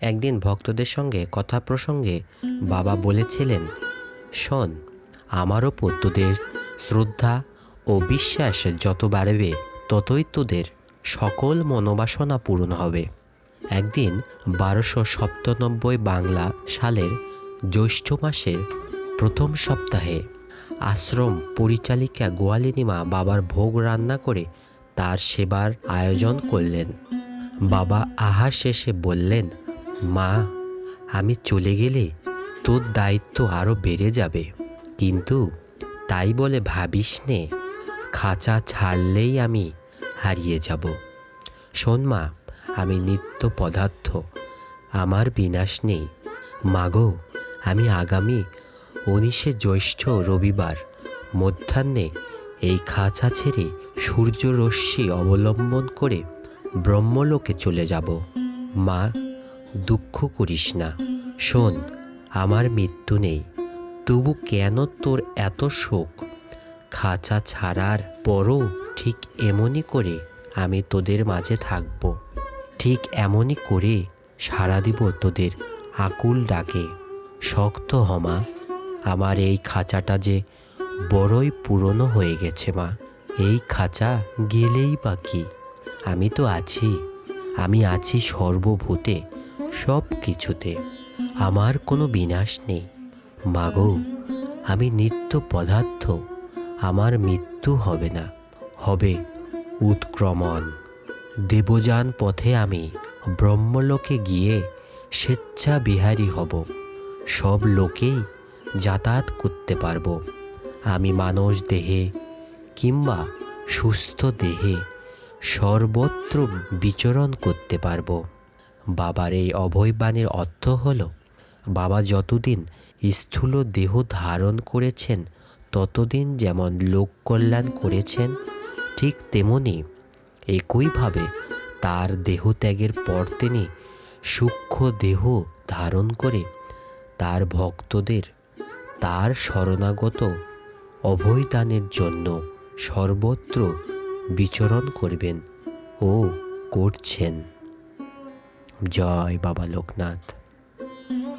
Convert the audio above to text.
একদিন ভক্তদের সঙ্গে কথা প্রসঙ্গে বাবা বলেছিলেন, শোন, আমার ওপর তোদের শ্রদ্ধা ও বিশ্বাস যত বাড়বে ততই তোদের সকল মনোবাসনা পূরণ হবে। একদিন 1297 বাংলা সালের জ্যৈষ্ঠ মাসের প্রথম সপ্তাহে আশ্রম পরিচালিকা গোয়ালিনী মা বাবার ভোগ রান্না করে তার সেবার আয়োজন করলেন। বাবা আহার শেষে বললেন, মা, আমি চলে গেলে তোর দায়িত্ব আরও বেড়ে যাবে, কিন্তু তাই বলে ভাবিস নে খাঁচা ছাড়লেই আমি হারিয়ে যাব। শোন মা, আমি নিত্য পদার্থ, আমার বিনাশ নেই। মাগো, আমি আগামী 19শে জ্যৈষ্ঠ রবিবার মধ্যাহ্নে এই খাঁচা ছেড়ে সূর্যরশ্মি অবলম্বন করে ব্রহ্মলোকে চলে যাব। মা, দুঃখ করিস না। শোন, আমার মৃত্যু নেই, তবু কেন তোর এত শোক? খাঁচা ছাড়ার পরও ঠিক এমনই করে আমি তোদের মাঝে থাকব, ঠিক এমনই করে সাড়া দিব তোদের আকুল ডাকে। শক্ত হ মা, আমার এই খাঁচাটা যে বড়ই পুরনো হয়ে গেছে মা। এই খাঁচা গেলেই বা কি, আমি তো আছি, আমি আছি সর্বভূতে, সব কিছুতে। আমার কোনো বিনাশ নেই। মাগো, আমি নিত্য পদার্থ, আমার মৃত্যু হবে না, হবে উৎক্রমণ। দেবযান পথে আমি ব্রহ্মলোকে গিয়ে স্বেচ্ছাবিহারী হব, সব লোকেই যাতায়াত করতে পারবো। আমি মানস দেহে কিংবা সুস্থ দেহে সর্বত্র বিচরণ করতে পারবো। বাবার এই অভয়বাণীর অর্থ হলো, বাবা যতদিন স্থূল দেহ ধারণ করেছেন ততদিন যেমন লোক কল্যাণ করেছেন, ঠিক তেমনি একইভাবে তার দেহত্যাগের পর তিনি সূক্ষ্ম দেহ ধারণ করে তার ভক্তদের তার শরণাগত অভয়দানের জন্য সর্বত্র বিচরণ করবেন ও করছেন। জয় বাবা লোকনাথ।